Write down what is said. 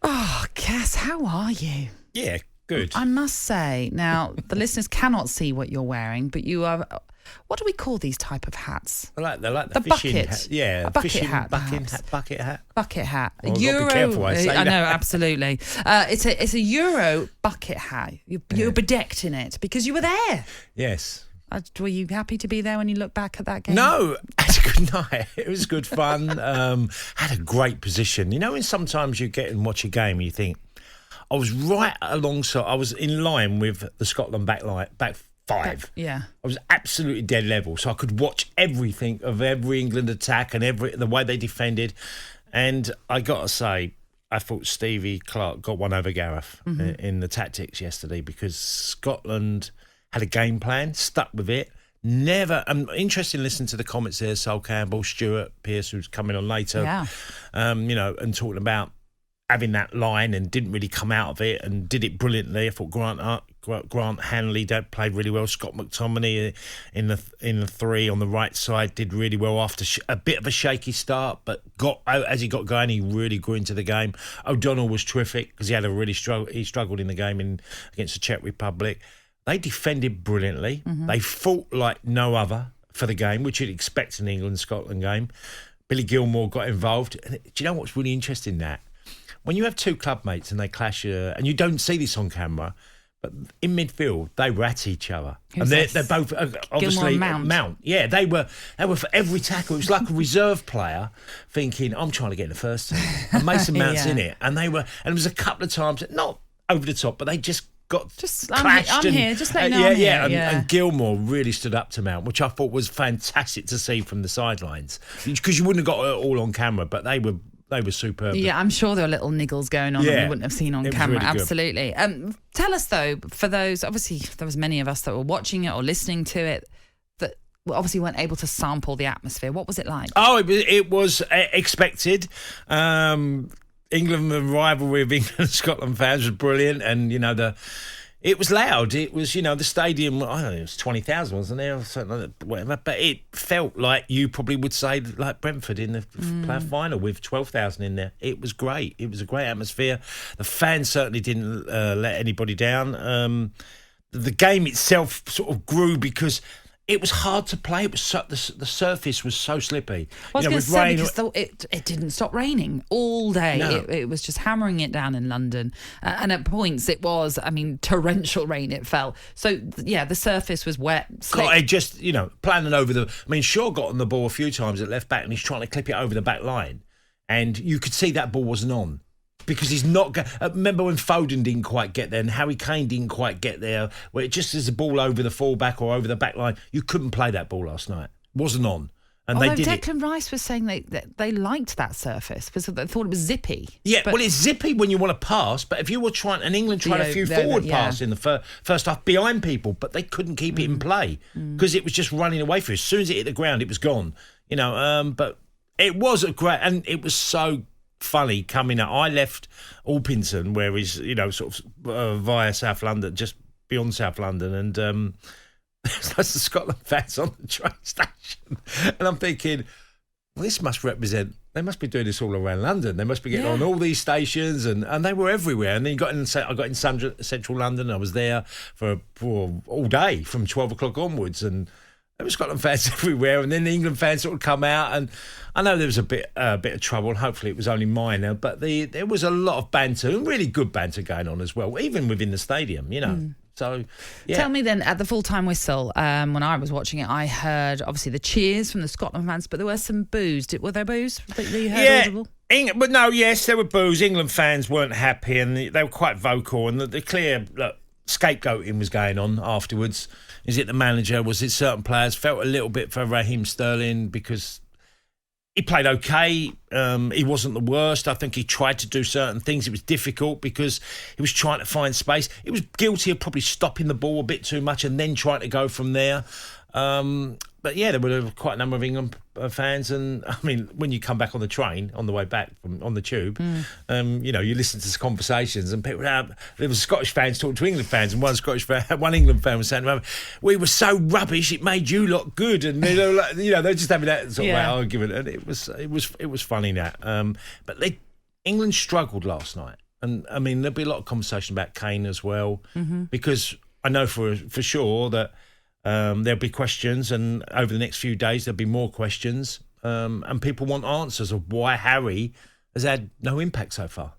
Oh, Cass, how are you? Yeah, good. I must say, now, the listeners cannot see what you're wearing, but you are... What do we call these type of hats? They're like the bucket. fishing hat. Yeah, A bucket fishing hat, bucket hat. Bucket hat. Oh, I've got to be careful I say I that. know, absolutely. It's a Euro bucket hat. You're bedecked in it because you were there. Yes. Were you happy to be there when you look back at that game? No, had a good night. It was good fun. Had a great position. You know, when sometimes you get and watch a game and you think, I was right alongside, I was in line with the Scotland back five. Yeah. I was absolutely dead level, so I could watch everything of every England attack and the way they defended. And I got to say, I thought Stevie Clarke got one over Gareth in the tactics yesterday because Scotland had a game plan, stuck with it. Never. I'm interested in listening to the comments there. Sol Campbell, Stuart Pearce, who's coming on later. Yeah. And talking about having that line and didn't really come out of it and did it brilliantly. I thought Grant Hanley played really well. Scott McTominay in the three on the right side did really well after a bit of a shaky start, but as he got going, he really grew into the game. O'Donnell was terrific because he had he struggled in the game against the Czech Republic. They defended brilliantly. They fought like no other for the game, which you'd expect in an England-Scotland game. Billy Gilmore got involved. And do you know what's really interesting? That when you have two club mates and they clash, and you don't see this on camera, but in midfield they were at each other. Who's and this? they're both obviously Mount. Yeah, they were for every tackle. It was like a reserve player thinking, I'm trying to get in the first team. And Mason Mount's in it. And it was a couple of times, not over the top, but they just clashed. I'm here, just let you know I'm here. And Gilmore really stood up to Mount, which I thought was fantastic to see from the sidelines, because you wouldn't have got it all on camera, but they were superb. Yeah, I'm sure there were little niggles going on that we wouldn't have seen on camera. Really absolutely. Tell us though, for those, obviously there was many of us that were watching it or listening to it that obviously weren't able to sample the atmosphere. What was it like? Oh, it was expected. England, the rivalry of England and Scotland fans was brilliant, and it was loud. It was, the stadium, I don't know, it was 20,000, wasn't there, or something like that, whatever. But it felt like you probably would say like Brentford in the playoff final with 12,000 in there. It was great. It was a great atmosphere. The fans certainly didn't let anybody down. The game itself sort of grew because it was hard to play. It was the surface was so slippy. I was going to say, because it didn't stop raining all day. No. It was just hammering it down in London. And at points it was, torrential rain it fell. So, yeah, the surface was wet, slick. Just, planning over Shaw got on the ball a few times at left back and he's trying to clip it over the back line. And you could see that ball wasn't on. Because he's not... remember when Foden didn't quite get there and Harry Kane didn't quite get there, where it just as a ball over the fullback or over the back line, you couldn't play that ball last night. It wasn't on. And Although they did Declan Rice was saying they liked that surface because they thought it was zippy. Yeah, well, it's zippy when you want to pass, but if you were England tried a few forward passes in the first half behind people, but they couldn't keep it in play because it was just running away from you. As soon as it hit the ground, it was gone. But it was a great... And it was so... funny coming out. I left Alpington, where he's via South London, just beyond South London, and there's lots of Scotland fans on the train station, and I'm thinking, well, this must represent. They must be doing this all around London. They must be getting on all these stations, and they were everywhere. And then I got in central London. I was there for all day from 12 o'clock onwards, and there were Scotland fans everywhere, and then the England fans sort of come out, and I know there was a bit of trouble, and hopefully it was only minor, but there was a lot of banter, and really good banter going on as well, even within the stadium, So, yeah. Tell me then, at the full-time whistle, when I was watching it, I heard, obviously, the cheers from the Scotland fans, but there were some boos. Were there boos that you heard audible? But no, yes, there were boos. England fans weren't happy, and they were quite vocal, and the clear... scapegoating was going on afterwards. Is it the manager? Was it certain players? Felt a little bit for Raheem Sterling because he played okay. He wasn't the worst. I think he tried to do certain things. It was difficult because he was trying to find space. He was guilty of probably stopping the ball a bit too much and then trying to go from there. But yeah, there were quite a number of England fans, and when you come back on the train on the way back on the tube, you listen to conversations, and people. There was Scottish fans talking to England fans, and one England fan was saying, "We were so rubbish, it made you look good," and they're just having that sort of argument, and it was funny that. But England struggled last night. And I mean, there'll be a lot of conversation about Kane as well, because I know for sure that there'll be questions, and over the next few days there'll be more questions, and people want answers of why Harry has had no impact so far.